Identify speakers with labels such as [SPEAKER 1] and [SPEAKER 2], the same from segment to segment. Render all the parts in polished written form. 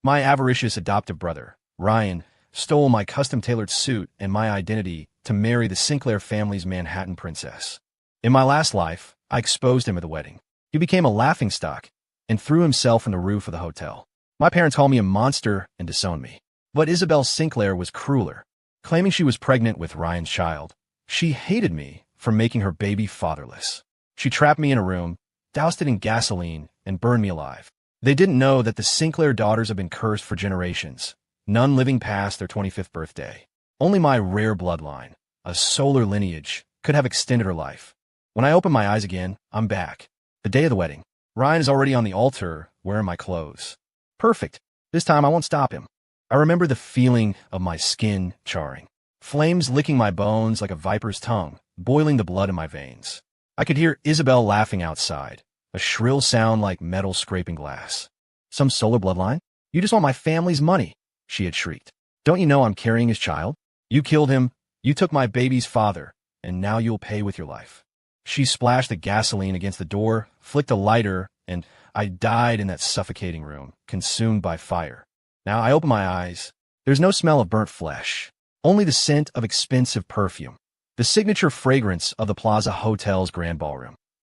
[SPEAKER 1] My avaricious adoptive brother, Ryan, stole my custom-tailored suit and my identity to marry the Sinclair family's Manhattan princess. In my last life, I exposed him at the wedding. He became a laughingstock and threw himself from the roof of the hotel. My parents called me a monster and disowned me. But Isabel Sinclair was crueler. Claiming she was pregnant with Ryan's child, she hated me for making her baby fatherless. She trapped me in a room, doused it in gasoline, and burned me alive. They didn't know that the Sinclair daughters have been cursed for generations, none living past their 25th birthday. Only my rare bloodline, a solar lineage, could have extended her life. When I open my eyes again, I'm back. The day of the wedding. Ryan is already on the altar, wearing my clothes. Perfect. This time I won't stop him. I remember the feeling of my skin charring. Flames licking my bones like a viper's tongue, boiling the blood in my veins. I could hear Isabel laughing outside, a shrill sound like metal scraping glass. Some solar bloodline? You just want my family's money, she had shrieked. Don't you know I'm carrying his child? You killed him, you took my baby's father, and now you'll pay with your life. She splashed the gasoline against the door, flicked a lighter, and I died in that suffocating room, consumed by fire. Now I open my eyes. There's no smell of burnt flesh, only the scent of expensive perfume, the signature fragrance of the Plaza Hotel's grand ballroom.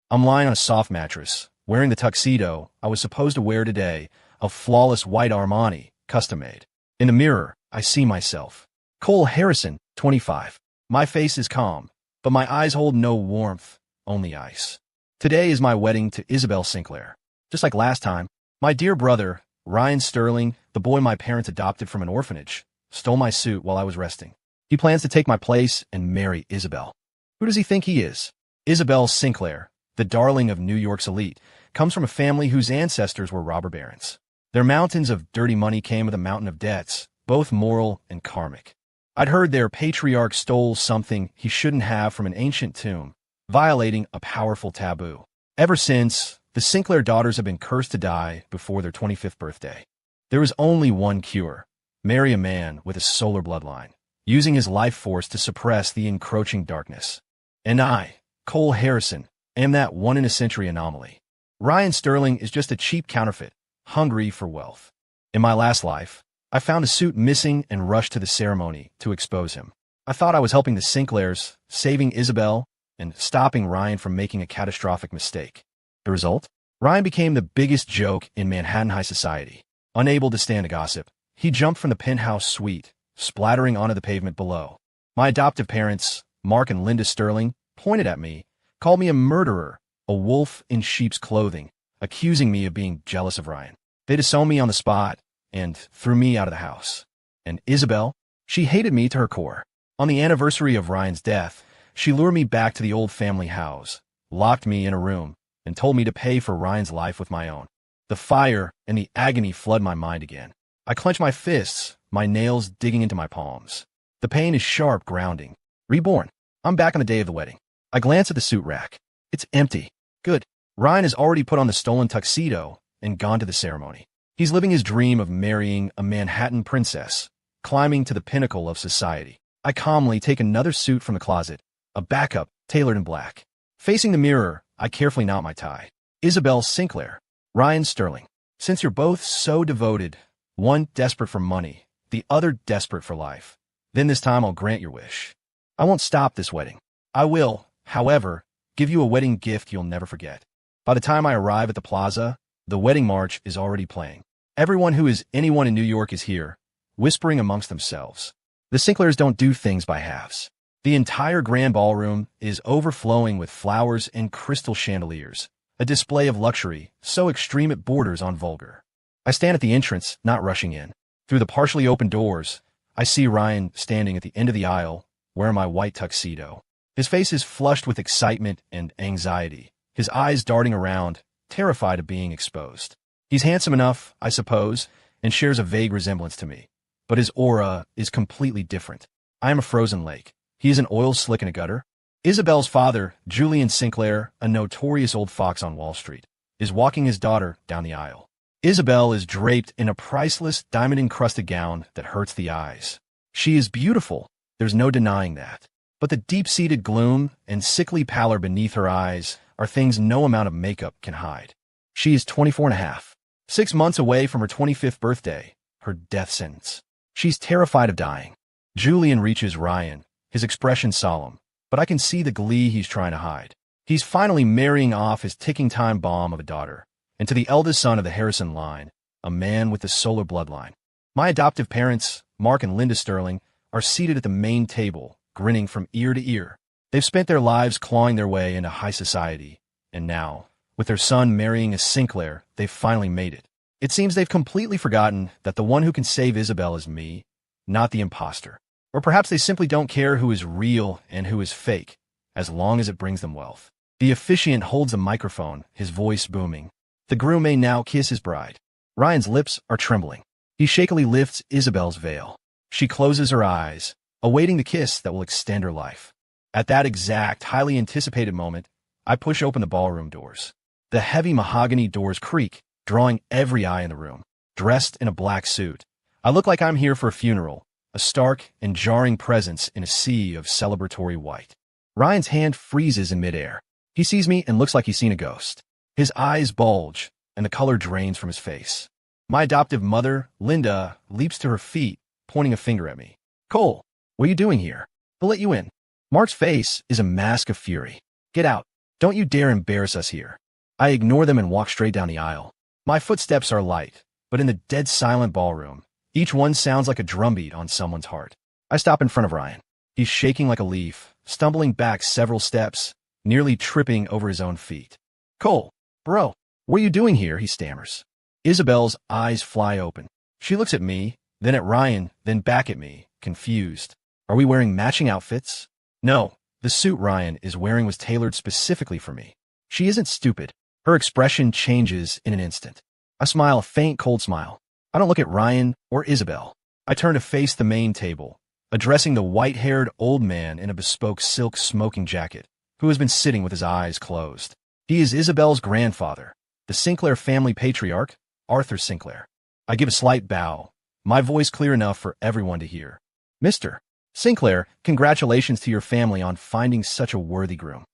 [SPEAKER 1] I'm lying on a soft mattress, wearing the tuxedo I was supposed to wear today, a flawless white Armani, custom-made. In the mirror, I see myself. Cole Harrison, 25. My face is calm, but my eyes hold no warmth, only ice. Today is my wedding to Isabel Sinclair. Just like last time, my dear brother, Ryan Sterling, the boy my parents adopted from an orphanage, stole my suit while I was resting. He plans to take my place and marry Isabel. Who does he think he is? Isabel Sinclair, the darling of New York's elite, comes from a family whose ancestors were robber barons. Their mountains of dirty money came with a mountain of debts, both moral and karmic. I'd heard their patriarch stole something he shouldn't have from an ancient tomb, violating a powerful taboo. Ever since, the Sinclair daughters have been cursed to die before their 25th birthday. There is only one cure: marry a man with a solar bloodline, using his life force to suppress the encroaching darkness. And I, Cole Harrison, am that one-in-a-century anomaly. Ryan Sterling is just a cheap counterfeit, hungry for wealth. In my last life, I found a suit missing and rushed to the ceremony to expose him. I thought I was helping the Sinclairs, saving Isabel, and stopping Ryan from making a catastrophic mistake. The result? Ryan became the biggest joke in Manhattan high society. Unable to stand a gossip, he jumped from the penthouse suite, splattering onto the pavement below. My adoptive parents, Mark and Linda Sterling, pointed at me, called me a murderer, a wolf in sheep's clothing, accusing me of being jealous of Ryan. They disowned me on the spot and threw me out of the house. And Isabel? She hated me to her core. On the anniversary of Ryan's death, she lured me back to the old family house, locked me in a room, and told me to pay for Ryan's life with my own. The fire and the agony flood my mind again. I clench my fists, my nails digging into my palms. The pain is sharp, grounding. Reborn. I'm back on the day of the wedding. I glance at the suit rack. It's empty. Good. Ryan has already put on the stolen tuxedo and gone to the ceremony. He's living his dream of marrying a Manhattan princess, climbing to the pinnacle of society. I calmly take another suit from the closet, a backup tailored in black. Facing the mirror, I carefully knot my tie. Isabel Sinclair, Ryan Sterling. Since you're both so devoted, one desperate for money, the other desperate for life, then this time I'll grant your wish. I won't stop this wedding. I will, however, give you a wedding gift you'll never forget. By the time I arrive at the plaza, the wedding march is already playing. Everyone who is anyone in New York is here, whispering amongst themselves. The Sinclairs don't do things by halves. The entire grand ballroom is overflowing with flowers and crystal chandeliers, a display of luxury so extreme it borders on vulgar. I stand at the entrance, not rushing in. Through the partially open doors, I see Ryan standing at the end of the aisle, wearing my white tuxedo. His face is flushed with excitement and anxiety, his eyes darting around, terrified of being exposed. He's handsome enough, I suppose, and shares a vague resemblance to me. But his aura is completely different. I am a frozen lake. He is an oil slick in a gutter. Isabel's father, Julian Sinclair, a notorious old fox on Wall Street, is walking his daughter down the aisle. Isabel is draped in a priceless, diamond-encrusted gown that hurts the eyes. She is beautiful, there's no denying that. But the deep-seated gloom and sickly pallor beneath her eyes are things no amount of makeup can hide. She is 24 and a half. 6 months away from her 25th birthday, her death sentence. She's terrified of dying. Julian reaches Ryan, his expression solemn, but I can see the glee he's trying to hide. He's finally marrying off his ticking time bomb of a daughter, and to the eldest son of the Harrison line, a man with the solar bloodline. My adoptive parents, Mark and Linda Sterling, are seated at the main table, grinning from ear to ear. They've spent their lives clawing their way into high society, and now, with their son marrying a Sinclair, they've finally made it. It seems they've completely forgotten that the one who can save Isabel is me, not the imposter. Or perhaps they simply don't care who is real and who is fake, as long as it brings them wealth. The officiant holds a microphone, his voice booming. The groom may now kiss his bride. Ryan's lips are trembling. He shakily lifts Isabel's veil. She closes her eyes, awaiting the kiss that will extend her life. At that exact, highly anticipated moment, I push open the ballroom doors. The heavy mahogany doors creak, drawing every eye in the room. Dressed in a black suit, I look like I'm here for a funeral, a stark and jarring presence in a sea of celebratory white. Ryan's hand freezes in midair. He sees me and looks like he's seen a ghost. His eyes bulge, and the color drains from his face. My adoptive mother, Linda, leaps to her feet, pointing a finger at me. "Cole, what are you doing here? We'll let you in." Mark's face is a mask of fury. "Get out. Don't you dare embarrass us here." I ignore them and walk straight down the aisle. My footsteps are light, but in the dead silent ballroom, each one sounds like a drumbeat on someone's heart. I stop in front of Ryan. He's shaking like a leaf, stumbling back several steps, nearly tripping over his own feet. "Cole, bro, what are you doing here?" he stammers. Isabel's eyes fly open. She looks at me, then at Ryan, then back at me, confused. Are we wearing matching outfits? No, the suit Ryan is wearing was tailored specifically for me. She isn't stupid. Her expression changes in an instant. I smile a faint, cold smile. I don't look at Ryan or Isabel. I turn to face the main table, addressing the white-haired old man in a bespoke silk smoking jacket, who has been sitting with his eyes closed. He is Isabel's grandfather, the Sinclair family patriarch, Arthur Sinclair. I give a slight bow, my voice clear enough for everyone to hear. "Mr. Sinclair, congratulations to your family on finding such a worthy groom."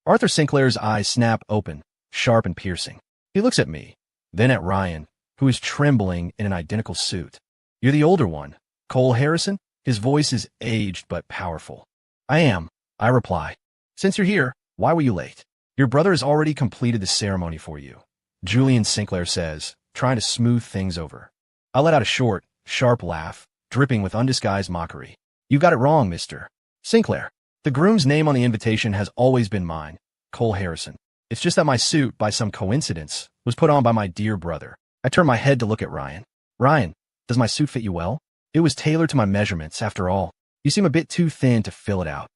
[SPEAKER 1] Arthur Sinclair's eyes snap open, sharp and piercing. He looks at me, then at Ryan, who is trembling in an identical suit. "You're the older one, Cole Harrison?" His voice is aged but powerful. "I am," I reply. "Since you're here, why were you late?" "Your brother has already completed the ceremony for you," Julian Sinclair says, trying to smooth things over. I let out a short, sharp laugh, dripping with undisguised mockery. "You got it wrong, Mr. Sinclair. The groom's name on the invitation has always been mine, Cole Harrison. It's just that my suit, by some coincidence, was put on by my dear brother." I turn my head to look at Ryan. "Ryan, does my suit fit you well? It was tailored to my measurements, after all. You seem a bit too thin to fill it out."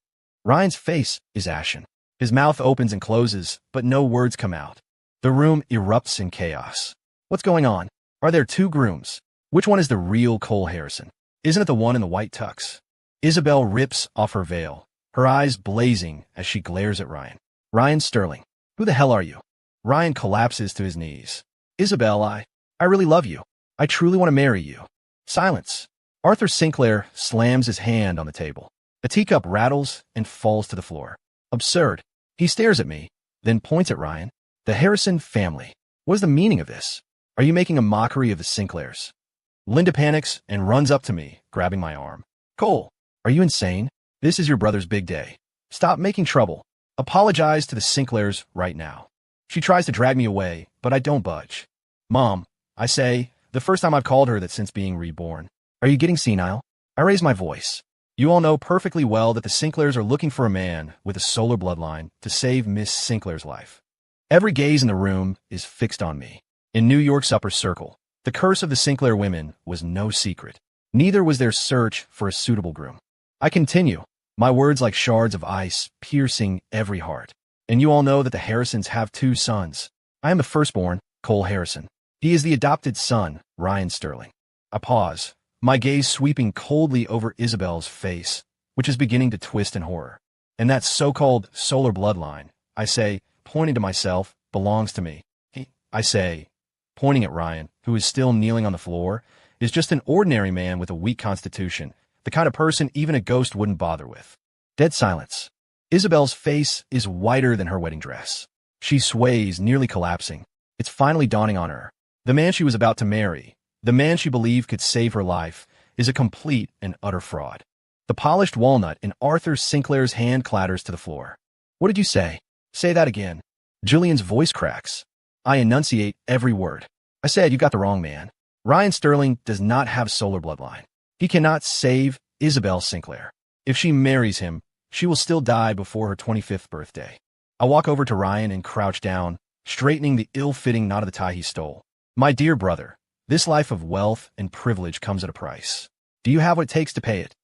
[SPEAKER 1] Ryan's face is ashen. His mouth opens and closes, but no words come out. The room erupts in chaos. What's going on? Are there two grooms? Which one is the real Cole Harrison? Isn't it the one in the white tux? Isabel rips off her veil, her eyes blazing as she glares at Ryan. "Ryan Sterling, who the hell are you?" Ryan collapses to his knees. "Isabel, I really love you. I truly want to marry you." Silence. Arthur Sinclair slams his hand on the table. A teacup rattles and falls to the floor. Absurd. He stares at me, then points at Ryan. "The Harrison family. What is the meaning of this? Are you making a mockery of the Sinclairs?" Linda panics and runs up to me, grabbing my arm. "Cole, are you insane? This is your brother's big day. Stop making trouble. Apologize to the Sinclairs right now." She tries to drag me away, but I don't budge. "Mom," I say, the first time I've called her that since being reborn. "Are you getting senile?" I raise my voice. "You all know perfectly well that the Sinclairs are looking for a man with a solar bloodline to save Miss Sinclair's life." Every gaze in the room is fixed on me. In New York's upper circle, the curse of the Sinclair women was no secret. Neither was their search for a suitable groom. I continue, my words like shards of ice piercing every heart. "And you all know that the Harrisons have two sons. I am the firstborn, Cole Harrison. He is the adopted son, Ryan Sterling." I pause, my gaze sweeping coldly over Isabel's face, which is beginning to twist in horror. "And that so-called solar bloodline," I say, pointing to myself, "belongs to me. I say, pointing at Ryan, who is still kneeling on the floor, is just an ordinary man with a weak constitution, the kind of person even a ghost wouldn't bother with." Dead silence. Isabel's face is whiter than her wedding dress. She sways, nearly collapsing. It's finally dawning on her. The man she was about to marry, the man she believed could save her life, is a complete and utter fraud. The polished walnut in Arthur Sinclair's hand clatters to the floor. What did you say? Say that again. Julian's voice cracks. I enunciate every word. I said you got the wrong man. Ryan Sterling does not have solar bloodline. He cannot save Isabel Sinclair. If she marries him, she will still die before her 25th birthday. I walk over to Ryan and crouch down, straightening the ill-fitting knot of the tie he stole. My dear brother, this life of wealth and privilege comes at a price. Do you have what it takes to pay it?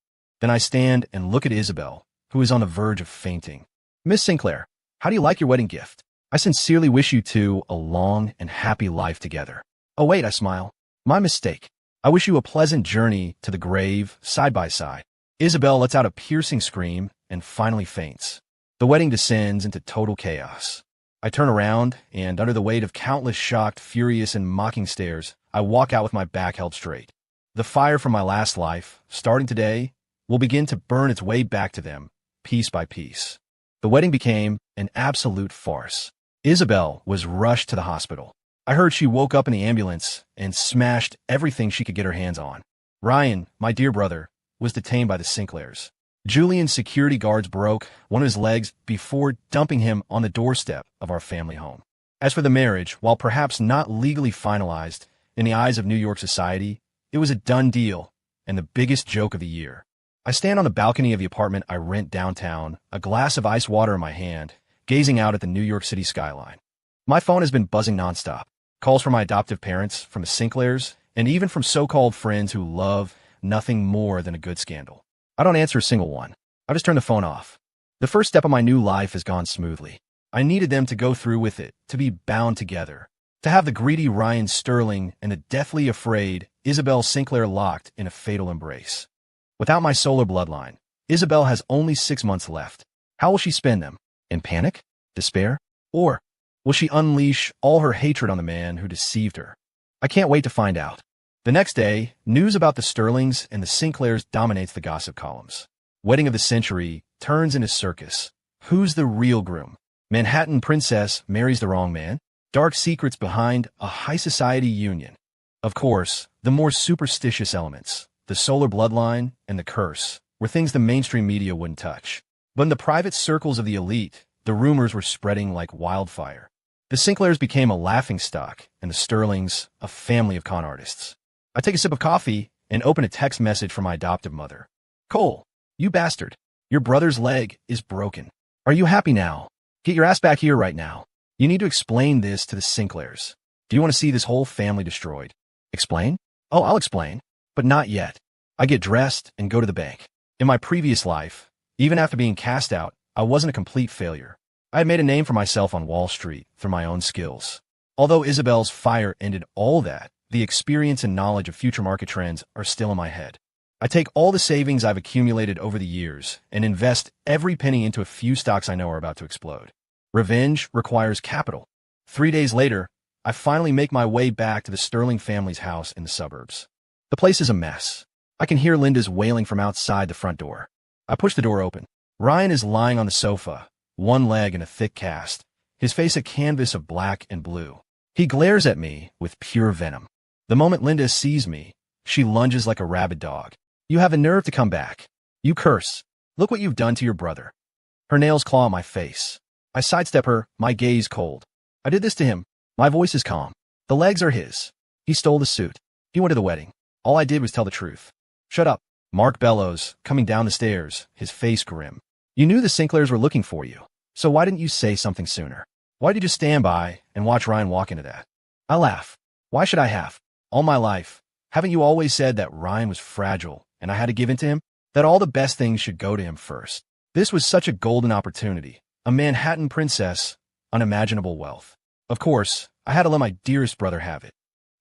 [SPEAKER 1] Then I stand and look at Isabel, who is on the verge of fainting. Miss Sinclair, how do you like your wedding gift? I sincerely wish you two a long and happy life together. Oh wait, I smile. My mistake. I wish you a pleasant journey to the grave, side by side. Isabel lets out a piercing scream and finally faints. The wedding descends into total chaos. I turn around, and under the weight of countless shocked, furious, and mocking stares, I walk out with my back held straight. The fire from my last life, starting today, will begin to burn its way back to them, piece by piece. The wedding became an absolute farce. Isabel was rushed to the hospital. I heard she woke up in the ambulance and smashed everything she could get her hands on. Ryan, my dear brother, was detained by the Sinclairs. Julian's security guards broke one of his legs before dumping him on the doorstep of our family home. As for the marriage, while perhaps not legally finalized in the eyes of New York society, it was a done deal and the biggest joke of the year. I stand on the balcony of the apartment I rent downtown, a glass of ice water in my hand, gazing out at the New York City skyline. My phone has been buzzing nonstop. Calls from my adoptive parents, from the Sinclairs, and even from so-called friends who love nothing more than a good scandal. I don't answer a single one. I just turn the phone off. The first step of my new life has gone smoothly. I needed them to go through with it, to be bound together, to have the greedy Ryan Sterling and the deathly afraid Isabel Sinclair locked in a fatal embrace. Without my solar bloodline, Isabel has only 6 months left. How will she spend them? In panic? Despair? Or will she unleash all her hatred on the man who deceived her? I can't wait to find out. The next day, news about the Sterlings and the Sinclairs dominates the gossip columns. Wedding of the century turns into circus. Who's the real groom? Manhattan princess marries the wrong man? Dark secrets behind a high society union. Of course, the more superstitious elements, the solar bloodline and the curse, were things the mainstream media wouldn't touch. But in the private circles of the elite, the rumors were spreading like wildfire. The Sinclairs became a laughingstock, and the Sterlings a family of con artists. I take a sip of coffee and open a text message from my adoptive mother. Cole, you bastard. Your brother's leg is broken. Are you happy now? Get your ass back here right now. You need to explain this to the Sinclairs. Do you want to see this whole family destroyed? Explain? Oh, I'll explain. But not yet. I get dressed and go to the bank. In my previous life, even after being cast out, I wasn't a complete failure. I had made a name for myself on Wall Street through my own skills. Although Isabel's fire ended all that, the experience and knowledge of future market trends are still in my head. I take all the savings I've accumulated over the years and invest every penny into a few stocks I know are about to explode. Revenge requires capital. 3 days later, I finally make my way back to the Sterling family's house in the suburbs. The place is a mess. I can hear Linda's wailing from outside the front door. I push the door open. Ryan is lying on the sofa, one leg in a thick cast, his face a canvas of black and blue. He glares at me with pure venom. The moment Linda sees me, she lunges like a rabid dog. You have the nerve to come back. You curse. Look what you've done to your brother. Her nails claw at my face. I sidestep her, my gaze cold. I did this to him. My voice is calm. The legs are his. He stole the suit. He went to the wedding. All I did was tell the truth. Shut up. Mark bellows, coming down the stairs, his face grim. You knew the Sinclairs were looking for you. So why didn't you say something sooner? Why did you just stand by and watch Ryan walk into that? I laugh. Why should I have? All my life, haven't you always said that Ryan was fragile and I had to give in to him? That all the best things should go to him first? This was such a golden opportunity. A Manhattan princess, unimaginable wealth. Of course, I had to let my dearest brother have it.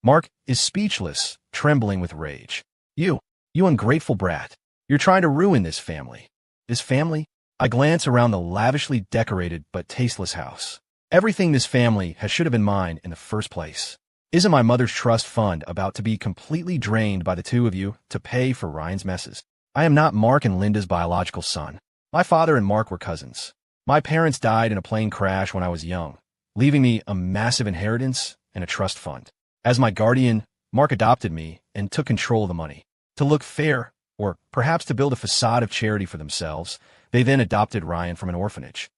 [SPEAKER 1] Mark is speechless, trembling with rage. You ungrateful brat. You're trying to ruin this family. This family? I glance around the lavishly decorated but tasteless house. Everything this family should have been mine in the first place. Isn't my mother's trust fund about to be completely drained by the two of you to pay for Ryan's messes? I am not Mark and Linda's biological son. My father and Mark were cousins. My parents died in a plane crash when I was young, leaving me a massive inheritance and a trust fund. As my guardian, Mark adopted me and took control of the money. To look fair, or perhaps to build a facade of charity for themselves, they then adopted Ryan from an orphanage.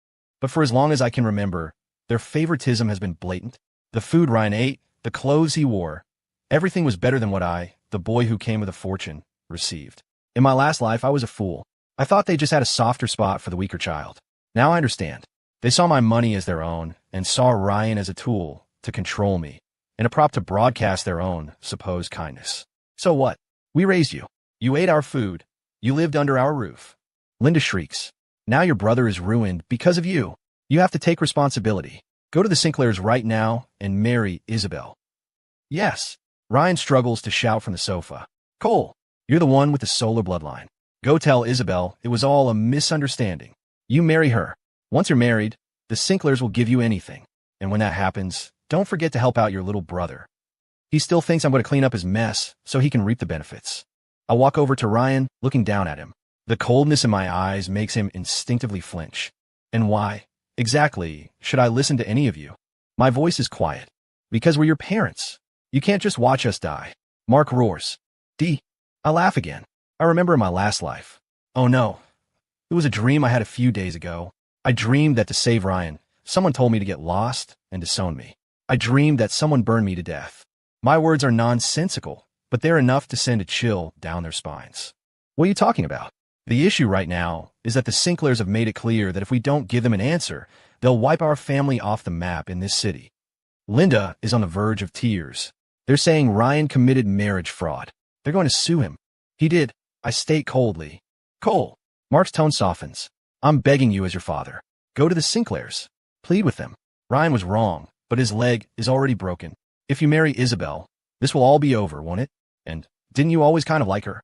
[SPEAKER 1] But for as long as I can remember, their favoritism has been blatant. The food Ryan ate, the clothes he wore, everything was better than what I, the boy who came with a fortune, received. In my last life, I was a fool. I thought they just had a softer spot for the weaker child. Now I understand. They saw my money as their own and saw Ryan as a tool to control me and a prop to broadcast their own supposed kindness. So what? We raised you. You ate our food. You lived under our roof. Linda shrieks. Now your brother is ruined because of you. You have to take responsibility. Go to the Sinclairs right now and marry Isabel. Yes. Ryan struggles to shout from the sofa. Cole, you're the one with the solar bloodline. Go tell Isabel it was all a misunderstanding. You marry her. Once you're married, the Sinclairs will give you anything. And when that happens, don't forget to help out your little brother. He still thinks I'm going to clean up his mess so he can reap the benefits. I walk over to Ryan, looking down at him. The coldness in my eyes makes him instinctively flinch. And why, exactly, should I listen to any of you? My voice is quiet. Because we're your parents. You can't just watch us die. Mark roars. I laugh again. I remember in my last life. Oh no. It was a dream I had a few days ago. I dreamed that to save Ryan, someone told me to get lost and disown me. I dreamed that someone burned me to death. My words are nonsensical, but they're enough to send a chill down their spines. What are you talking about? The issue right now is that the Sinclairs have made it clear that if we don't give them an answer, they'll wipe our family off the map in this city. Linda is on the verge of tears. They're saying Ryan committed marriage fraud. They're going to sue him. He did. I state coldly. Cole. Mark's tone softens. I'm begging you as your father. Go to the Sinclairs. Plead with them. Ryan was wrong, but his leg is already broken. If you marry Isabel, this will all be over, won't it? And didn't you always kind of like her?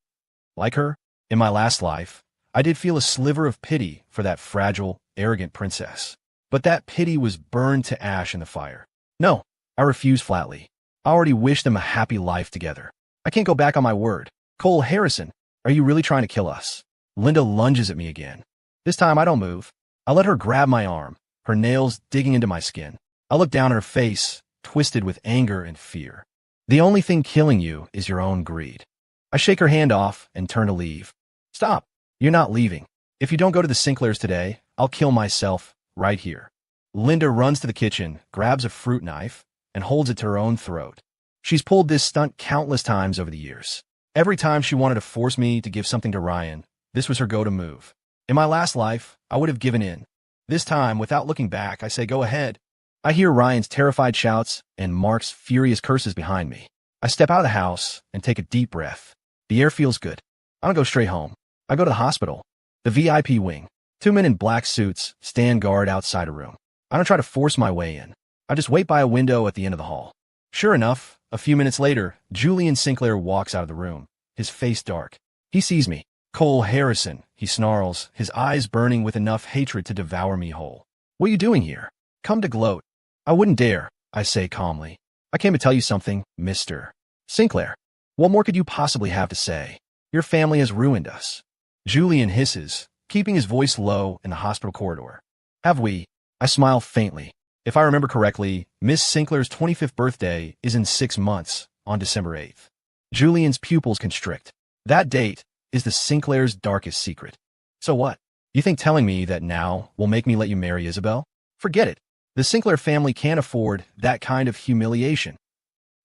[SPEAKER 1] Like her? In my last life, I did feel a sliver of pity for that fragile, arrogant princess. But that pity was burned to ash in the fire. No, I refuse flatly. I already wish them a happy life together. I can't go back on my word. Cole Harrison, are you really trying to kill us? Linda lunges at me again. This time I don't move. I let her grab my arm, her nails digging into my skin. I look down at her face, twisted with anger and fear. The only thing killing you is your own greed. I shake her hand off and turn to leave. Stop. You're not leaving. If you don't go to the Sinclairs today, I'll kill myself right here. Linda runs to the kitchen, grabs a fruit knife, and holds it to her own throat. She's pulled this stunt countless times over the years. Every time she wanted to force me to give something to Ryan, this was her go-to move. In my last life, I would have given in. This time, without looking back, I say, go ahead. I hear Ryan's terrified shouts and Mark's furious curses behind me. I step out of the house and take a deep breath. The air feels good. I don't go straight home. I go to the hospital. The VIP wing. 2 men in black suits stand guard outside a room. I don't try to force my way in. I just wait by a window at the end of the hall. Sure enough, a few minutes later, Julian Sinclair walks out of the room, his face dark. He sees me. Cole Harrison, he snarls, his eyes burning with enough hatred to devour me whole. What are you doing here? Come to gloat. I wouldn't dare, I say calmly. I came to tell you something, Mr. Sinclair. What more could you possibly have to say? Your family has ruined us. Julian hisses, keeping his voice low in the hospital corridor. Have we? I smile faintly. If I remember correctly, Miss Sinclair's 25th birthday is in 6 months, on December 8th. Julian's pupils constrict. That date is the Sinclair's darkest secret. So what? You think telling me that now will make me let you marry Isabel? Forget it. The Sinclair family can't afford that kind of humiliation.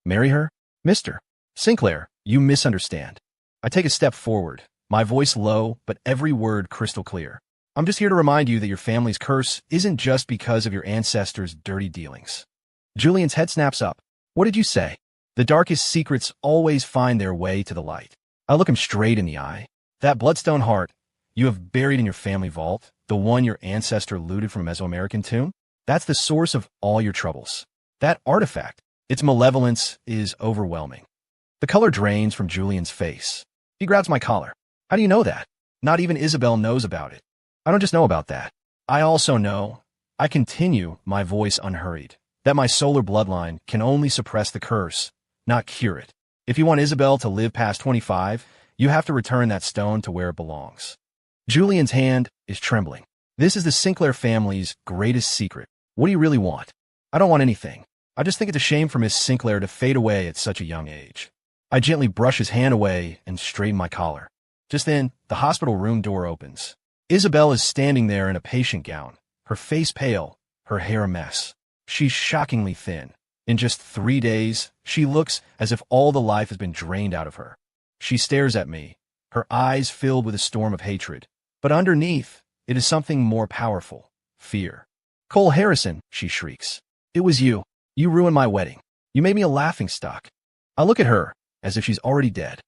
[SPEAKER 1] Marry her? Mr. Sinclair, you misunderstand. I take a step forward, my voice low, but every word crystal clear. I'm just here to remind you that your family's curse isn't just because of your ancestors' dirty dealings. Julian's head snaps up. What did you say? The darkest secrets always find their way to the light. I look him straight in the eye. That bloodstone heart you have buried in your family vault, the one your ancestor looted from a Mesoamerican tomb, that's the source of all your troubles. That artifact, its malevolence is overwhelming. The color drains from Julian's face. He grabs my collar. How do you know that? Not even Isabel knows about it. I don't just know about that. I also know, I continue, my voice unhurried, that my solar bloodline can only suppress the curse, not cure it. If you want Isabel to live past 25, you have to return that stone to where it belongs. Julian's hand is trembling. This is the Sinclair family's greatest secret. What do you really want? I don't want anything. I just think it's a shame for Miss Sinclair to fade away at such a young age. I gently brush his hand away and straighten my collar. Just then, the hospital room door opens. Isabel is standing there in a patient gown, her face pale, her hair a mess. She's shockingly thin. In just 3 days, she looks as if all the life has been drained out of her. She stares at me, her eyes filled with a storm of hatred. But underneath, it is something more powerful, fear. "Cole Harrison," she shrieks. "It was you. You ruined my wedding. You made me a laughingstock." I look at her, as if she's already dead.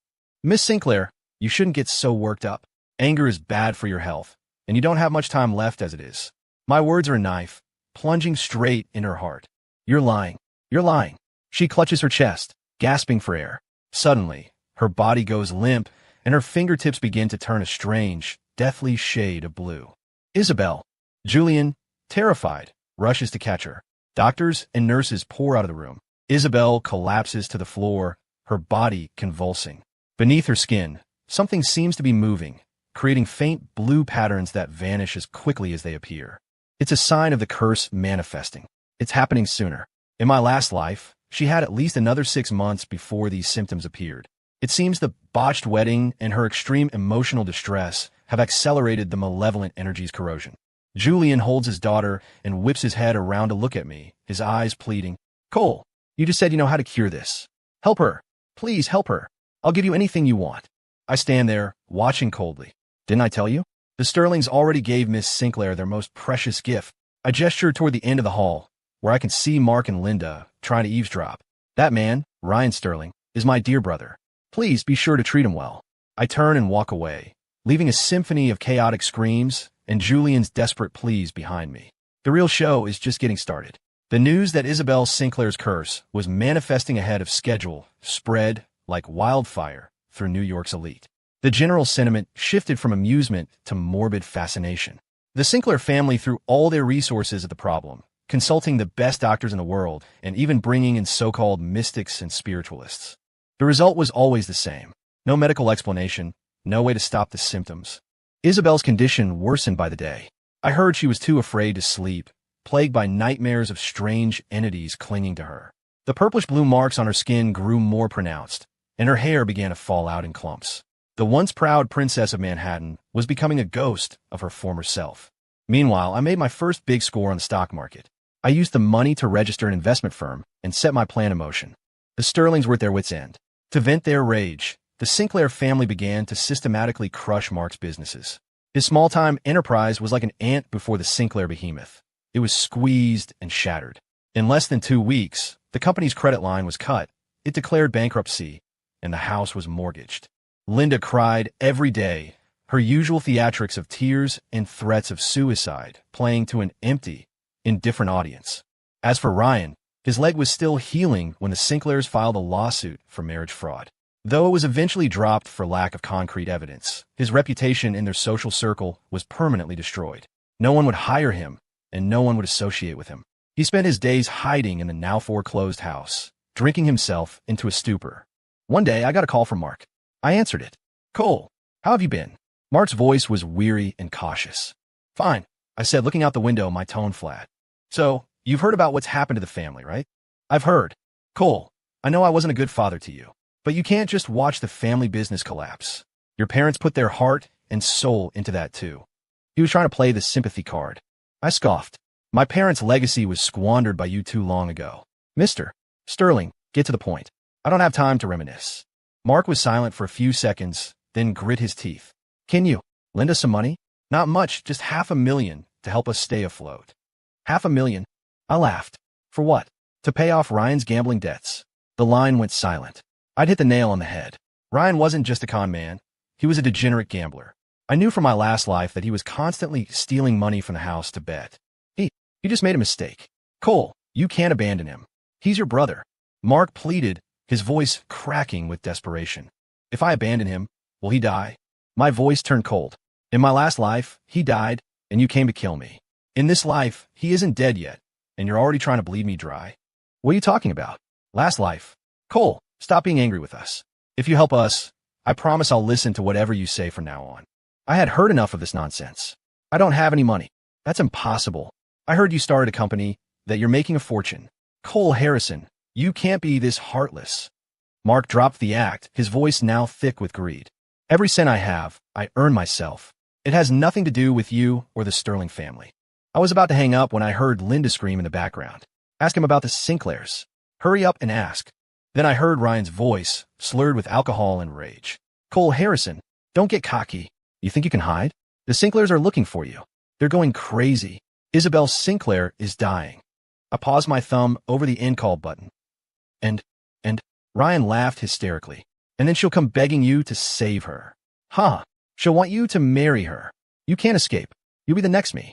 [SPEAKER 1] "Miss Sinclair, you shouldn't get so worked up. Anger is bad for your health, and you don't have much time left as it is." My words are a knife, plunging straight in her heart. "You're lying. You're lying." She clutches her chest, gasping for air. Suddenly, her body goes limp, and her fingertips begin to turn a strange, deathly shade of blue. "Isabel!" Julian, terrified, rushes to catch her. Doctors and nurses pour out of the room. Isabel collapses to the floor, her body convulsing. Beneath her skin, something seems to be moving, creating faint blue patterns that vanish as quickly as they appear. It's a sign of the curse manifesting. It's happening sooner. In my last life, she had at least another 6 months before these symptoms appeared. It seems the botched wedding and her extreme emotional distress have accelerated the malevolent energy's corrosion. Julian holds his daughter and whips his head around to look at me, his eyes pleading. "Cole, you just said you know how to cure this. Help her. Please help her. I'll give you anything you want." I stand there, watching coldly. "Didn't I tell you? The Sterlings already gave Miss Sinclair their most precious gift." I gesture toward the end of the hall, where I can see Mark and Linda trying to eavesdrop. "That man, Ryan Sterling, is my dear brother. Please be sure to treat him well." I turn and walk away, leaving a symphony of chaotic screams and Julian's desperate pleas behind me. The real show is just getting started. The news that Isabel Sinclair's curse was manifesting ahead of schedule spread like wildfire through New York's elite. The general sentiment shifted from amusement to morbid fascination. The Sinclair family threw all their resources at the problem, consulting the best doctors in the world and even bringing in so-called mystics and spiritualists. The result was always the same. No medical explanation, no way to stop the symptoms. Isabel's condition worsened by the day. I heard she was too afraid to sleep, plagued by nightmares of strange entities clinging to her. The purplish-blue marks on her skin grew more pronounced, and her hair began to fall out in clumps. The once proud princess of Manhattan was becoming a ghost of her former self. Meanwhile, I made my first big score on the stock market. I used the money to register an investment firm and set my plan in motion. The Sterlings were at their wits' end. To vent their rage, the Sinclair family began to systematically crush Mark's businesses. His small-time enterprise was like an ant before the Sinclair behemoth. It was squeezed and shattered. In less than 2 weeks, the company's credit line was cut, it declared bankruptcy, and the house was mortgaged. Linda cried every day, her usual theatrics of tears and threats of suicide playing to an empty, indifferent audience. As for Ryan, his leg was still healing when the Sinclairs filed a lawsuit for marriage fraud. Though it was eventually dropped for lack of concrete evidence, his reputation in their social circle was permanently destroyed. No one would hire him, and no one would associate with him. He spent his days hiding in the now foreclosed house, drinking himself into a stupor. One day, I got a call from Mark. I answered it. "Cole, how have you been?" Mark's voice was weary and cautious. "Fine," I said, looking out the window, my tone flat. "So, you've heard about what's happened to the family, right?" "I've heard. Cole, I know I wasn't a good father to you. But you can't just watch the family business collapse. Your parents put their heart and soul into that too." He was trying to play the sympathy card. I scoffed. "My parents' legacy was squandered by you too long ago. Mr. Sterling, get to the point. I don't have time to reminisce." Mark was silent for a few seconds, then grit his teeth. "Can you lend us some money?" "Not much, just $500,000 to help us stay afloat." $500,000? I laughed. "For what?" "To pay off Ryan's gambling debts." The line went silent. I'd hit the nail on the head. Ryan wasn't just a con man. He was a degenerate gambler. I knew from my last life that he was constantly stealing money from the house to bet. He just made a mistake. "Cole, you can't abandon him. He's your brother." Mark pleaded, his voice cracking with desperation. "If I abandon him, will he die?" My voice turned cold. "In my last life, he died, and you came to kill me. In this life, he isn't dead yet, and you're already trying to bleed me dry. What are you talking about? Last life. Cole, stop being angry with us. If you help us, I promise I'll listen to whatever you say from now on." I had heard enough of this nonsense. "I don't have any money." "That's impossible. I heard you started a company, that you're making a fortune. Cole Harrison, you can't be this heartless. Mark dropped the act, his voice now thick with greed. Every cent I have, I earn myself. It has nothing to do with you or the Sterling family. I was about to hang up when I heard Linda scream in the background. Ask him about the Sinclairs. Hurry up and ask. Then I heard Ryan's voice, slurred with alcohol and rage. Cole Harrison, don't get cocky. You think you can hide? The Sinclairs are looking for you. They're going crazy. Isabel Sinclair is dying. I paused my thumb over the end call button. And Ryan laughed hysterically. And then she'll come begging you to save her. Huh. She'll want you to marry her. You can't escape. You'll be the next me.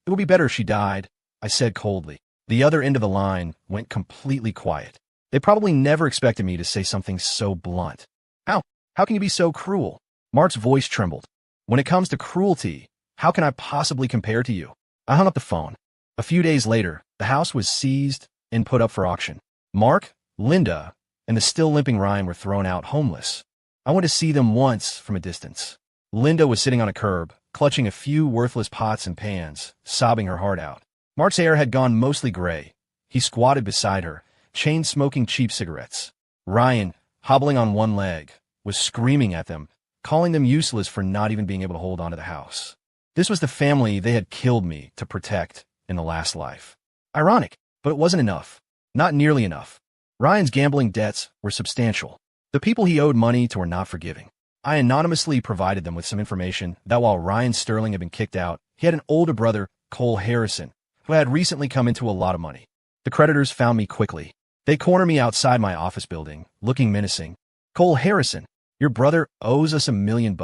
[SPEAKER 1] It would be better if she died, I said coldly. The other end of the line went completely quiet. They probably never expected me to say something so blunt. How can you be so cruel? Mark's voice trembled. When it comes to cruelty, how can I possibly compare to you? I hung up the phone. A few days later, the house was seized and put up for auction. Mark, Linda, and the still limping Ryan were thrown out homeless. I went to see them once from a distance. Linda was sitting on a curb, clutching a few worthless pots and pans, sobbing her heart out. Mark's hair had gone mostly gray. He squatted beside her, chain-smoking cheap cigarettes. Ryan, hobbling on one leg, was screaming at them, calling them useless for not even being able to hold onto the house. This was the family they had killed me to protect in the last life. Ironic, but it wasn't enough. Not nearly enough. Ryan's gambling debts were substantial. The people he owed money to were not forgiving. I anonymously provided them with some information that while Ryan Sterling had been kicked out, he had an older brother, Cole Harrison, who had recently come into a lot of money. The creditors found me quickly. They cornered me outside my office building, looking menacing. Cole Harrison, your brother owes us $1 million.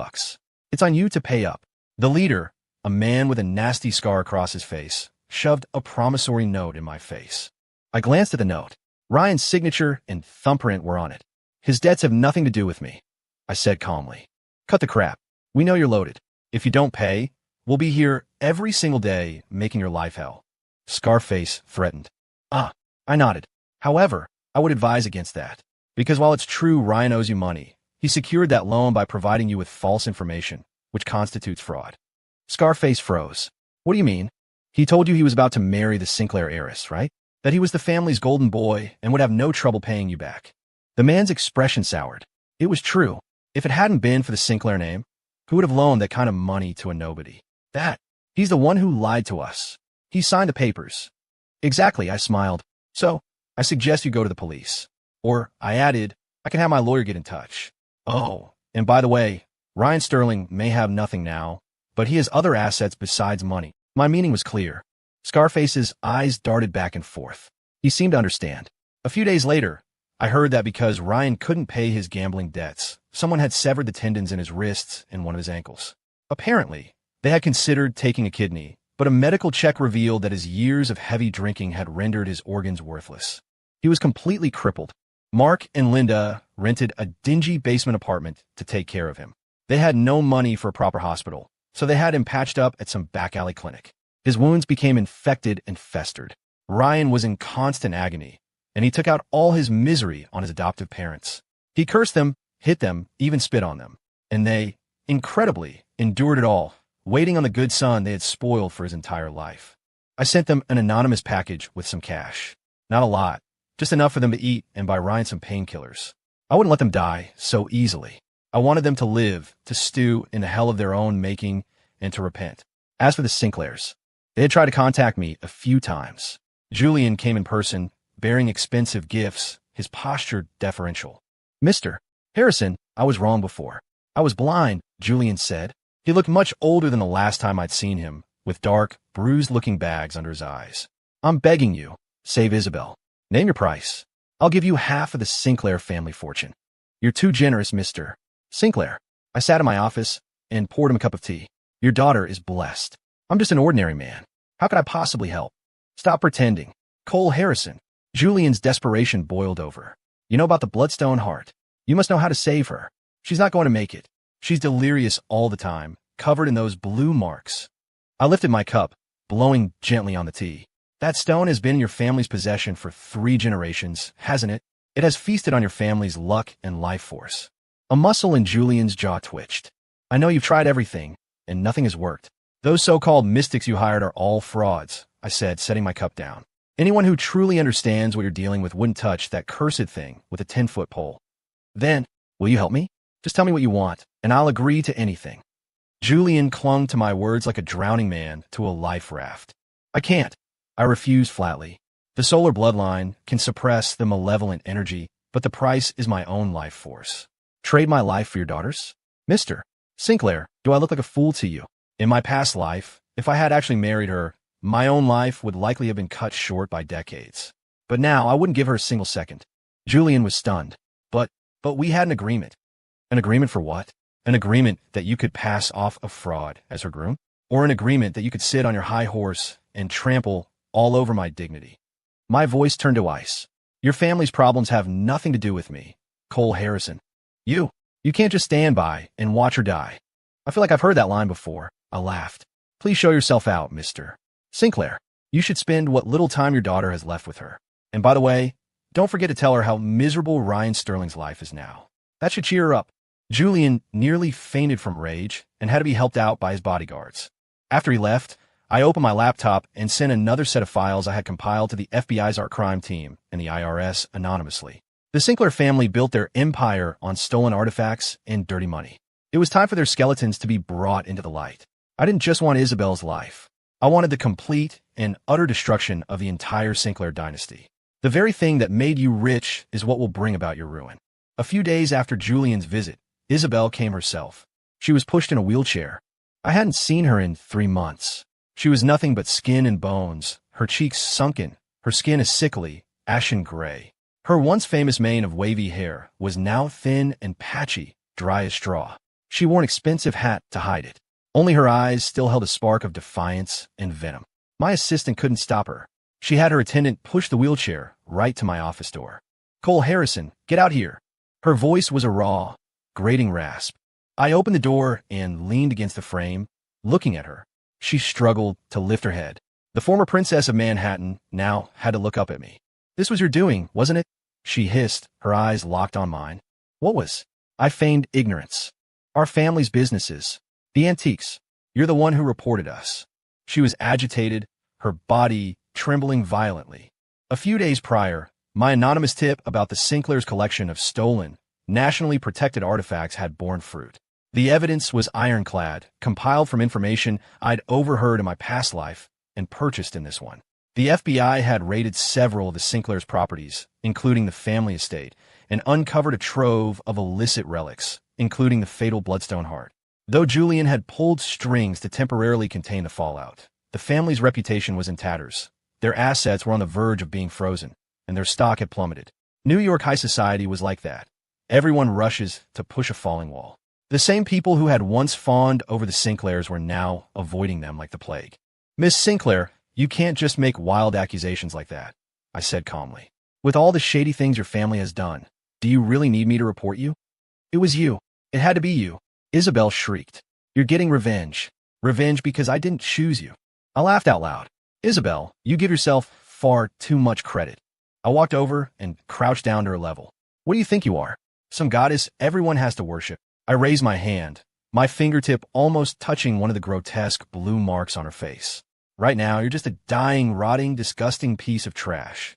[SPEAKER 1] It's on you to pay up. The leader, a man with a nasty scar across his face, shoved a promissory note in my face. I glanced at the note. Ryan's signature and thumbprint were on it. His debts have nothing to do with me, I said calmly. Cut the crap. We know you're loaded. If you don't pay, we'll be here every single day making your life hell. Scarface threatened. I nodded. However, I would advise against that. Because while it's true Ryan owes you money, he secured that loan by providing you with false information, which constitutes fraud. Scarface froze. What do you mean? He told you he was about to marry the Sinclair heiress, right? That he was the family's golden boy and would have no trouble paying you back. The man's expression soured. It was true. If it hadn't been for the Sinclair name, who would have loaned that kind of money to a nobody? He's the one who lied to us. He signed the papers. Exactly, I smiled. So, I suggest you go to the police. Or, I added, I can have my lawyer get in touch. Oh, and by the way, Ryan Sterling may have nothing now, but he has other assets besides money. My meaning was clear. Scarface's eyes darted back and forth. He seemed to understand. A few days later, I heard that because Ryan couldn't pay his gambling debts, someone had severed the tendons in his wrists and one of his ankles. Apparently, they had considered taking a kidney, but a medical check revealed that his years of heavy drinking had rendered his organs worthless. He was completely crippled. Mark and Linda rented a dingy basement apartment to take care of him. They had no money for a proper hospital, so they had him patched up at some back alley clinic. His wounds became infected and festered. Ryan was in constant agony, and he took out all his misery on his adoptive parents. He cursed them, hit them, even spit on them. And they, incredibly, endured it all, waiting on the good son they had spoiled for his entire life. I sent them an anonymous package with some cash. Not a lot, just enough for them to eat and buy Ryan some painkillers. I wouldn't let them die so easily. I wanted them to live, to stew in the hell of their own making, and to repent. As for the Sinclairs, they had tried to contact me a few times. Julian came in person, bearing expensive gifts, his posture deferential. Mr. Harrison, I was wrong before. I was blind, Julian said. He looked much older than the last time I'd seen him, with dark, bruised-looking bags under his eyes. I'm begging you, save Isabel. Name your price. I'll give you half of the Sinclair family fortune. You're too generous, Mr. Sinclair. I sat in my office and poured him a cup of tea. Your daughter is blessed. I'm just an ordinary man. How could I possibly help? Stop pretending. Cole Harrison. Julian's desperation boiled over. You know about the bloodstone heart. You must know how to save her. She's not going to make it. She's delirious all the time, covered in those blue marks. I lifted my cup, blowing gently on the tea. That stone has been in your family's possession for 3 generations, hasn't it? It has feasted on your family's luck and life force. A muscle in Julian's jaw twitched. I know you've tried everything, and nothing has worked. Those so-called mystics you hired are all frauds, I said, setting my cup down. Anyone who truly understands what you're dealing with wouldn't touch that cursed thing with a 10-foot pole. Then, will you help me? Just tell me what you want, and I'll agree to anything. Julian clung to my words like a drowning man to a life raft. I can't. I refused flatly. The solar bloodline can suppress the malevolent energy, but the price is my own life force. Trade my life for your daughter's? Mr. Sinclair, do I look like a fool to you? In my past life, if I had actually married her, my own life would likely have been cut short by decades. But now I wouldn't give her a single second. Julian was stunned. But we had an agreement. An agreement for what? An agreement that you could pass off a fraud as her groom? Or an agreement that you could sit on your high horse and trample all over my dignity? My voice turned to ice. Your family's problems have nothing to do with me, Cole Harrison. You can't just stand by and watch her die. I feel like I've heard that line before. I laughed. Please show yourself out, Mr. Sinclair. You should spend what little time your daughter has left with her. And by the way, don't forget to tell her how miserable Ryan Sterling's life is now. That should cheer her up. Julian nearly fainted from rage and had to be helped out by his bodyguards. After he left, I opened my laptop and sent another set of files I had compiled to the FBI's art crime team and the IRS anonymously. The Sinclair family built their empire on stolen artifacts and dirty money. It was time for their skeletons to be brought into the light. I didn't just want Isabel's life. I wanted the complete and utter destruction of the entire Sinclair dynasty. The very thing that made you rich is what will bring about your ruin. A few days after Julian's visit, Isabel came herself. She was pushed in a wheelchair. I hadn't seen her in 3 months. She was nothing but skin and bones, her cheeks sunken, her skin a sickly, ashen gray. Her once famous mane of wavy hair was now thin and patchy, dry as straw. She wore an expensive hat to hide it. Only her eyes still held a spark of defiance and venom. My assistant couldn't stop her. She had her attendant push the wheelchair right to my office door. Cole Harrison, get out here. Her voice was a raw, grating rasp. I opened the door and leaned against the frame, looking at her. She struggled to lift her head. The former princess of Manhattan now had to look up at me. This was your doing, wasn't it? She hissed, her eyes locked on mine. What was? I feigned ignorance. Our family's businesses. The antiques. You're the one who reported us. She was agitated, her body trembling violently. A few days prior, my anonymous tip about the Sinclair's collection of stolen, nationally protected artifacts had borne fruit. The evidence was ironclad, compiled from information I'd overheard in my past life and purchased in this one. The FBI had raided several of the Sinclair's properties, including the family estate, and uncovered a trove of illicit relics, including the fatal bloodstone heart. Though Julian had pulled strings to temporarily contain the fallout, the family's reputation was in tatters. Their assets were on the verge of being frozen, and their stock had plummeted. New York high society was like that. Everyone rushes to push a falling wall. The same people who had once fawned over the Sinclairs were now avoiding them like the plague. Miss Sinclair, you can't just make wild accusations like that, I said calmly. With all the shady things your family has done, do you really need me to report you? It was you. It had to be you. Isabel shrieked. You're getting revenge. Revenge because I didn't choose you. I laughed out loud. Isabel, you give yourself far too much credit. I walked over and crouched down to her level. What do you think you are? Some goddess everyone has to worship. I raised my hand, my fingertip almost touching one of the grotesque blue marks on her face. Right now, you're just a dying, rotting, disgusting piece of trash.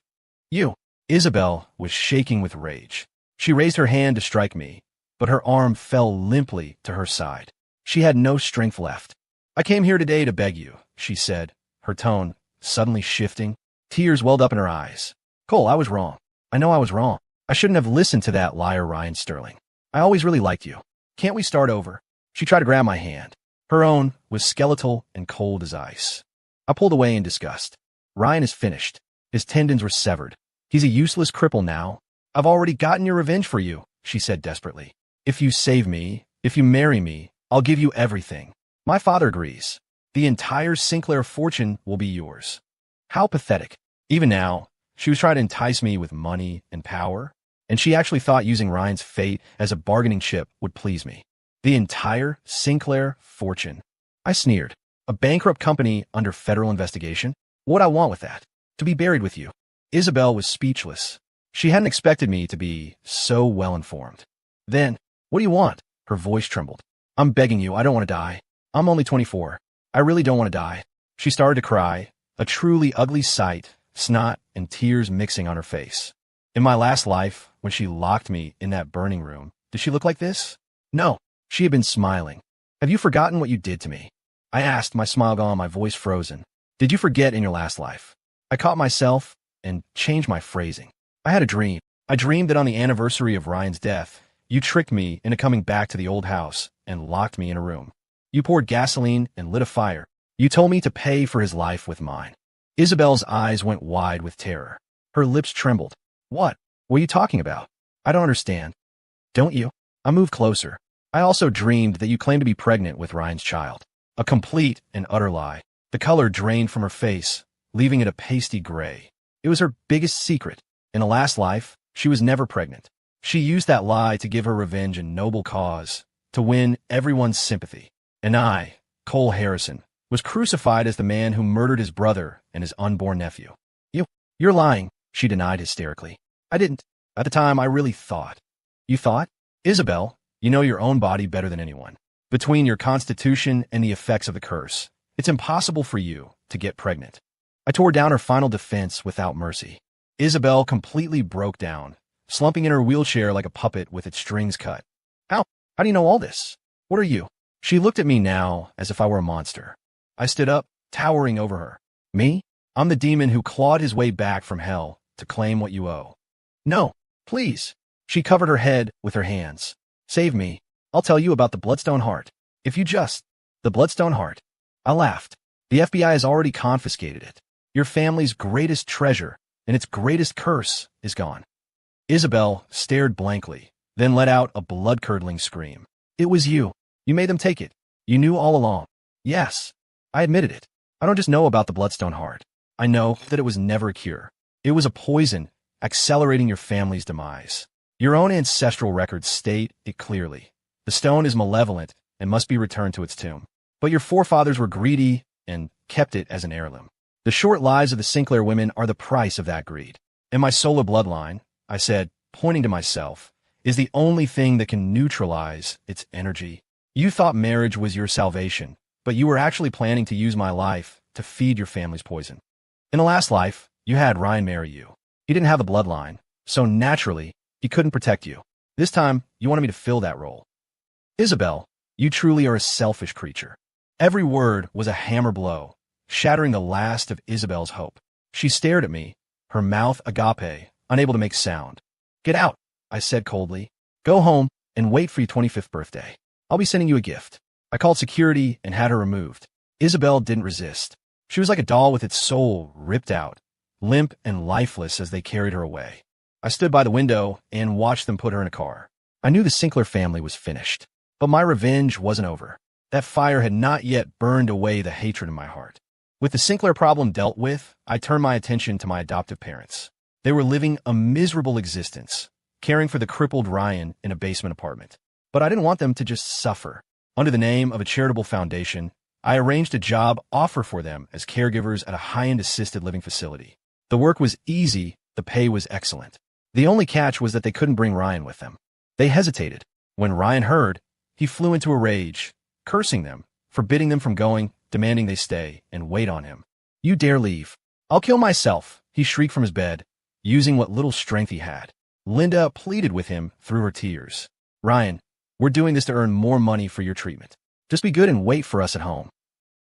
[SPEAKER 1] You. Isabel was shaking with rage. She raised her hand to strike me, but her arm fell limply to her side. She had no strength left. I came here today to beg you, she said, her tone suddenly shifting. Tears welled up in her eyes. Cole, I was wrong. I know I was wrong. I shouldn't have listened to that liar Ryan Sterling. I always really liked you. Can't we start over? She tried to grab my hand. Her own was skeletal and cold as ice. I pulled away in disgust. Ryan is finished. His tendons were severed. He's a useless cripple now. I've already gotten your revenge for you, she said desperately. If you save me, if you marry me, I'll give you everything. My father agrees. The entire Sinclair fortune will be yours. How pathetic. Even now, she was trying to entice me with money and power, and she actually thought using Ryan's fate as a bargaining chip would please me. The entire Sinclair fortune. I sneered. A bankrupt company under federal investigation? What'd I want with that? To be buried with you. Isabel was speechless. She hadn't expected me to be so well-informed. Then, what do you want? Her voice trembled. I'm begging you, I don't want to die. I'm only 24. I really don't want to die. She started to cry, a truly ugly sight, snot and tears mixing on her face. In my last life, when she locked me in that burning room, did she look like this? No, she had been smiling. Have you forgotten what you did to me? I asked, my smile gone, my voice frozen. Did you forget in your last life? I caught myself and changed my phrasing. I had a dream. I dreamed that on the anniversary of Ryan's death, you tricked me into coming back to the old house and locked me in a room. You poured gasoline and lit a fire. You told me to pay for his life with mine. Isabel's eyes went wide with terror. Her lips trembled. What were you talking about? I don't understand. Don't you? I moved closer. I also dreamed that you claimed to be pregnant with Ryan's child. A complete and utter lie. The color drained from her face, leaving it a pasty gray. It was her biggest secret. In a last life, she was never pregnant. She used that lie to give her revenge a noble cause, to win everyone's sympathy. And I, Cole Harrison, was crucified as the man who murdered his brother and his unborn nephew. You're lying, she denied hysterically. I didn't. At the time, I really thought. You thought? Isabel, you know your own body better than anyone. Between your constitution and the effects of the curse, it's impossible for you to get pregnant. I tore down her final defense without mercy. Isabel completely broke down, slumping in her wheelchair like a puppet with its strings cut. How do you know all this? What are you? She looked at me now as if I were a monster. I stood up, towering over her. Me? I'm the demon who clawed his way back from hell to claim what you owe. No, please. She covered her head with her hands. Save me. I'll tell you about the Bloodstone Heart. If you just... The Bloodstone Heart. I laughed. The FBI has already confiscated it. Your family's greatest treasure and its greatest curse is gone. Isabel stared blankly, then let out a blood-curdling scream. It was you. You made them take it. You knew all along. Yes, I admitted it. I don't just know about the Bloodstone Heart. I know that it was never a cure. It was a poison, accelerating your family's demise. Your own ancestral records state it clearly. The stone is malevolent and must be returned to its tomb. But your forefathers were greedy and kept it as an heirloom. The short lives of the Sinclair women are the price of that greed. And my solar bloodline, I said, pointing to myself, is the only thing that can neutralize its energy. You thought marriage was your salvation, but you were actually planning to use my life to feed your family's poison. In the last life, you had Ryan marry you. He didn't have the bloodline, so naturally, he couldn't protect you. This time, you wanted me to fill that role. Isabel, you truly are a selfish creature. Every word was a hammer blow, shattering the last of Isabel's hope. She stared at me, her mouth agape, unable to make sound. Get out, I said coldly. Go home and wait for your 25th birthday. I'll be sending you a gift. I called security and had her removed. Isabel didn't resist. She was like a doll with its soul ripped out, limp and lifeless as they carried her away. I stood by the window and watched them put her in a car. I knew the Sinclair family was finished, but my revenge wasn't over. That fire had not yet burned away the hatred in my heart. With the Sinclair problem dealt with, I turned my attention to my adoptive parents. They were living a miserable existence, caring for the crippled Ryan in a basement apartment. But I didn't want them to just suffer. Under the name of a charitable foundation, I arranged a job offer for them as caregivers at a high-end assisted living facility. The work was easy, the pay was excellent. The only catch was that they couldn't bring Ryan with them. They hesitated. When Ryan heard, he flew into a rage, cursing them, forbidding them from going, demanding they stay and wait on him. You dare leave. I'll kill myself, he shrieked from his bed, using what little strength he had. Linda pleaded with him through her tears. Ryan, we're doing this to earn more money for your treatment. Just be good and wait for us at home.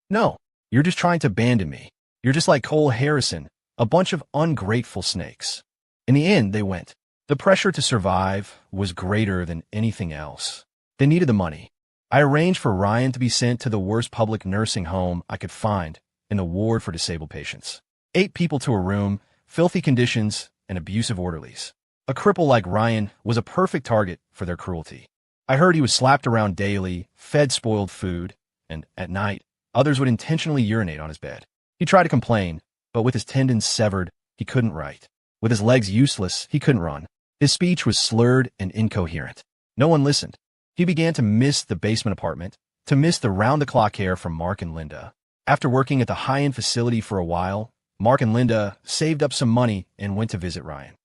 [SPEAKER 1] No, you're just trying to abandon me. You're just like Cole Harrison, a bunch of ungrateful snakes. In the end, they went. The pressure to survive was greater than anything else. They needed the money. I arranged for Ryan to be sent to the worst public nursing home I could find in the ward for disabled patients. 8 people to a room, filthy conditions, and abusive orderlies. A cripple like Ryan was a perfect target for their cruelty. I heard he was slapped around daily, fed spoiled food, and at night, others would intentionally urinate on his bed. He tried to complain, but with his tendons severed, he couldn't write. With his legs useless, he couldn't run. His speech was slurred and incoherent. No one listened. He began to miss the basement apartment, to miss the round-the-clock care from Mark and Linda. After working at the high-end facility for a while, Mark and Linda saved up some money and went to visit Ryan.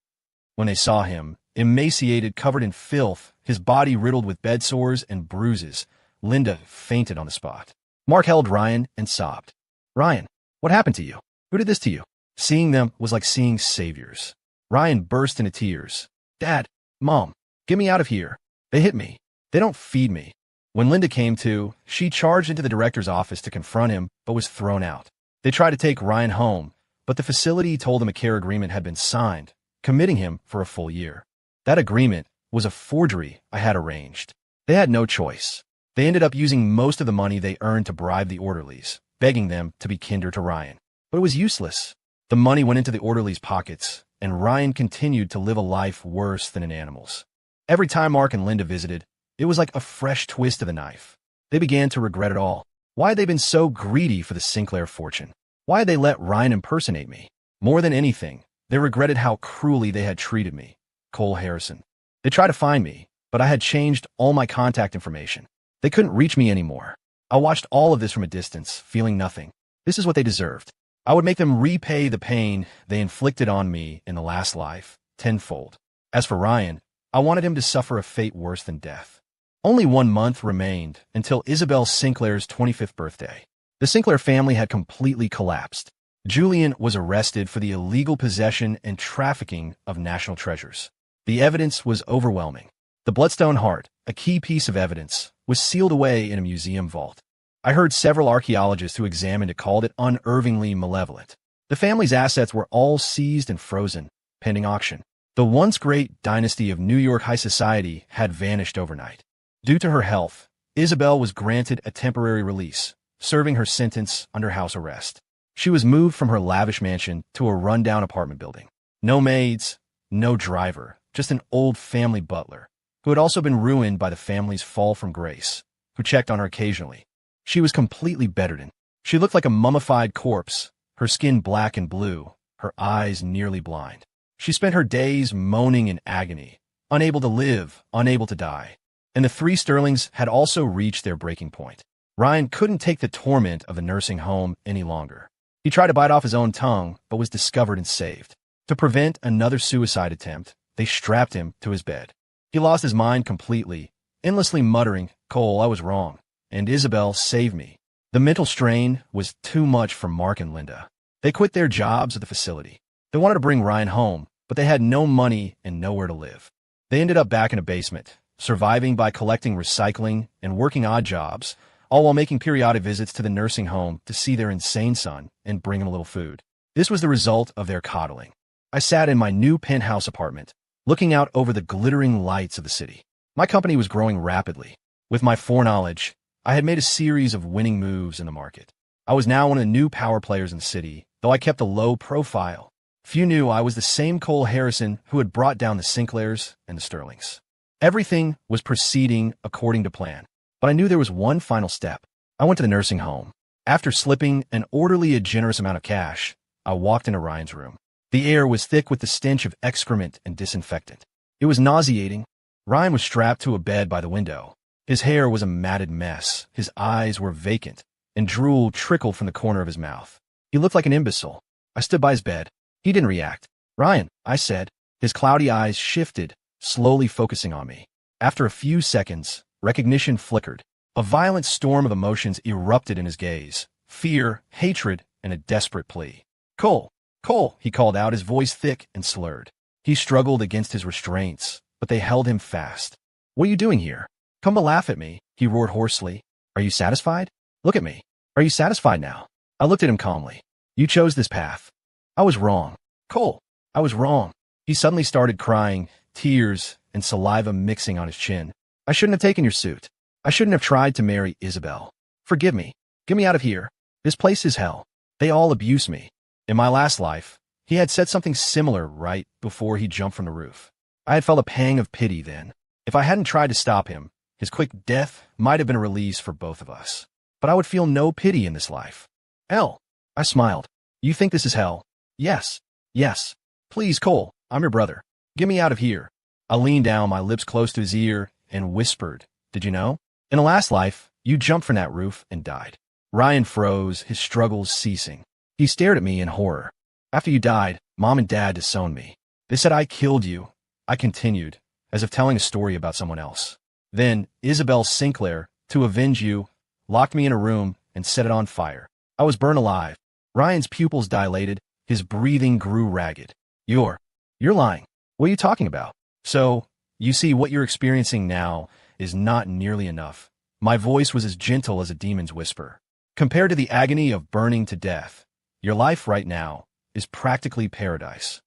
[SPEAKER 1] When they saw him, emaciated, covered in filth, his body riddled with bed sores and bruises, Linda fainted on the spot. Mark held Ryan and sobbed. Ryan, what happened to you? Who did this to you? Seeing them was like seeing saviors. Ryan burst into tears. Dad, Mom, get me out of here. They hit me. They don't feed me. When Linda came to, she charged into the director's office to confront him, but was thrown out. They tried to take Ryan home, but the facility told him a care agreement had been signed, committing him for a full year. That agreement was a forgery I had arranged. They had no choice. They ended up using most of the money they earned to bribe the orderlies, begging them to be kinder to Ryan. But it was useless. The money went into the orderlies' pockets, and Ryan continued to live a life worse than an animal's. Every time Mark and Linda visited, it was like a fresh twist of the knife. They began to regret it all. Why had they been so greedy for the Sinclair fortune? Why had they let Ryan impersonate me? More than anything, they regretted how cruelly they had treated me. Cole Harrison. They tried to find me, but I had changed all my contact information. They couldn't reach me anymore. I watched all of this from a distance, feeling nothing. This is what they deserved. I would make them repay the pain they inflicted on me in the last life, tenfold. As for Ryan, I wanted him to suffer a fate worse than death. Only 1 month remained until Isabel Sinclair's 25th birthday. The Sinclair family had completely collapsed. Julian was arrested for the illegal possession and trafficking of national treasures. The evidence was overwhelming. The bloodstone heart, a key piece of evidence, was sealed away in a museum vault. I heard several archaeologists who examined it called it unervingly malevolent. The family's assets were all seized and frozen, pending auction. The once great dynasty of New York high society had vanished overnight. Due to her health, Isabel was granted a temporary release, serving her sentence under house arrest. She was moved from her lavish mansion to a rundown apartment building. No maids, no driver, just an old family butler, who had also been ruined by the family's fall from grace, who checked on her occasionally. She was completely bedridden. She looked like a mummified corpse, her skin black and blue, her eyes nearly blind. She spent her days moaning in agony, unable to live, unable to die. And the three Sterlings had also reached their breaking point. Ryan couldn't take the torment of the nursing home any longer. He tried to bite off his own tongue, but was discovered and saved. To prevent another suicide attempt, they strapped him to his bed. He lost his mind completely, endlessly muttering, "Cole, I was wrong. And Isabel, save me." The mental strain was too much for Mark and Linda. They quit their jobs at the facility. They wanted to bring Ryan home, but they had no money and nowhere to live. They ended up back in a basement, surviving by collecting recycling and working odd jobs, all while making periodic visits to the nursing home to see their insane son and bring him a little food. This was the result of their coddling. I sat in my new penthouse apartment, looking out over the glittering lights of the city. My company was growing rapidly. With my foreknowledge, I had made a series of winning moves in the market. I was now one of the new power players in the city, though I kept a low profile. Few knew I was the same Cole Harrison who had brought down the Sinclairs and the Sterlings. Everything was proceeding according to plan, but I knew there was one final step. I went to the nursing home. After slipping an orderly a generous amount of cash, I walked into Ryan's room. The air was thick with the stench of excrement and disinfectant. It was nauseating. Ryan was strapped to a bed by the window. His hair was a matted mess, his eyes were vacant, and drool trickled from the corner of his mouth. He looked like an imbecile. I stood by his bed. He didn't react. "Ryan," I said. His cloudy eyes shifted, slowly focusing on me. After a few seconds, recognition flickered. A violent storm of emotions erupted in his gaze. Fear, hatred, and a desperate plea. "Cole! Cole!" he called out, his voice thick and slurred. He struggled against his restraints, but they held him fast. "What are you doing here? Come to laugh at me," he roared hoarsely. "Are you satisfied? Look at me. Are you satisfied now?" I looked at him calmly. "You chose this path. I was wrong. Cole, I was wrong." He suddenly started crying, tears and saliva mixing on his chin. "I shouldn't have taken your suit. I shouldn't have tried to marry Isabel. Forgive me. Get me out of here. This place is hell. They all abuse me." In my last life, he had said something similar right before he jumped from the roof. I had felt a pang of pity then. If I hadn't tried to stop him, his quick death might have been a release for both of us. But I would feel no pity in this life. "Hell," I smiled. "You think this is hell?" "Yes. Yes. Please, Cole, I'm your brother. Get me out of here." I leaned down, my lips close to his ear, and whispered, "Did you know? In the last life, you jumped from that roof and died." Ryan froze, his struggles ceasing. He stared at me in horror. "After you died, Mom and Dad disowned me. They said I killed you." I continued, as if telling a story about someone else. "Then Isabel Sinclair, to avenge you, locked me in a room and set it on fire. I was burned alive." Ryan's pupils dilated, His breathing grew ragged. You're lying. What are you talking about? So, you see, what you're experiencing now is not nearly enough. My voice was as gentle as a demon's whisper. Compared to the agony of burning to death, your life right now is practically paradise.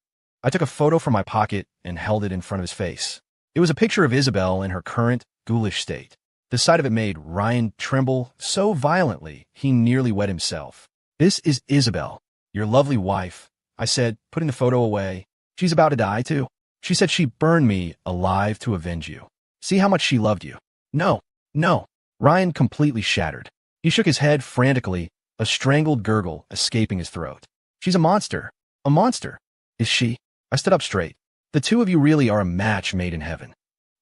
[SPEAKER 1] I took a photo from my pocket and held it in front of his face. It was a picture of Isabel in her current, ghoulish state. The sight of it made Ryan tremble so violently he nearly wet himself. This is Isabel, your lovely wife, I said, putting the photo away. She's about to die, too. She said she burned me alive to avenge you. See how much she loved you. No. Ryan completely shattered. He shook his head frantically, a strangled gurgle escaping his throat. She's a monster. A monster. Is she? I stood up straight. The two of you really are a match made in heaven.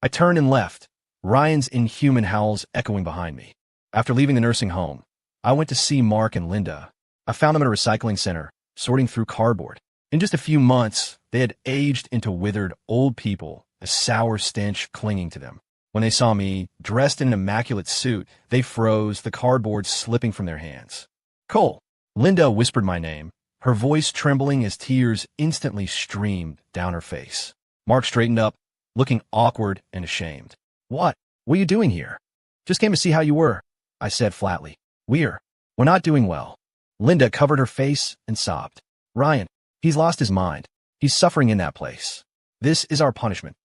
[SPEAKER 1] I turned and left, Ryan's inhuman howls echoing behind me. After leaving the nursing home, I went to see Mark and Linda. I found them at a recycling center, sorting through cardboard. In just a few months, they had aged into withered old people, a sour stench clinging to them. When they saw me, dressed in an immaculate suit, they froze, the cardboard slipping from their hands. Cole. Linda whispered my name, her voice trembling as tears instantly streamed down her face. Mark straightened up, looking awkward and ashamed. What are you doing here? Just came to see how you were, I said flatly. We're not doing well. Linda covered her face and sobbed. Ryan, he's lost his mind. He's suffering in that place. This is our punishment.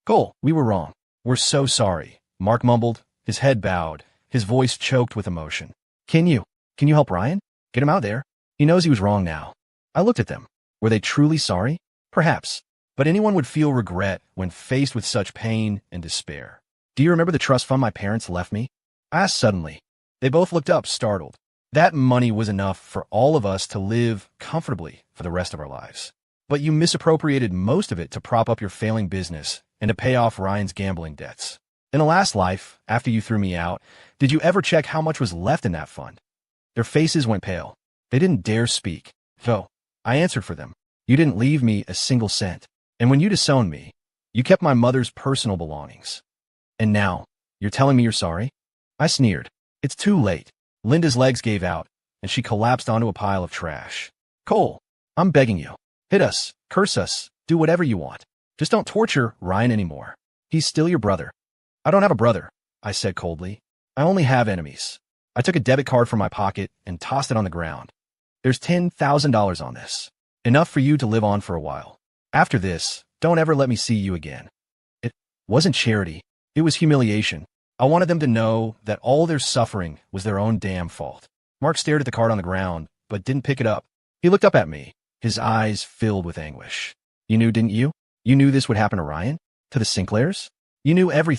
[SPEAKER 1] Cole, we were wrong. We're so sorry, Mark mumbled, his head bowed, his voice choked with emotion. Can you help Ryan? Get him out there. He knows he was wrong now. I looked at them. Were they truly sorry? Perhaps. But anyone would feel regret when faced with such pain and despair. Do you remember the trust fund my parents left me? I asked suddenly. They both looked up, startled. That money was enough for all of us to live comfortably for the rest of our lives. But you misappropriated most of it to prop up your failing business and to pay off Ryan's gambling debts. In the last life, after you threw me out, did you ever check how much was left in that fund? Their faces went pale. They didn't dare speak. So, I answered for them. You didn't leave me a single cent. And when you disowned me, you kept my mother's personal belongings. And now, you're telling me you're sorry? I sneered. It's too late. Linda's legs gave out, and she collapsed onto a pile of trash. Cole, I'm begging you. Hit us, curse us, do whatever you want. Just don't torture Ryan anymore. He's still your brother. I don't have a brother, I said coldly. I only have enemies. I took a debit card from my pocket and tossed it on the ground. There's $10,000 on this. Enough for you to live on for a while. After this, don't ever let me see you again. It wasn't charity. It was humiliation. I wanted them to know that all their suffering was their own damn fault. Mark stared at the card on the ground, but didn't pick it up. He looked up at me, his eyes filled with anguish. You knew, didn't you? You knew this would happen to Ryan? To the Sinclairs? You knew everything.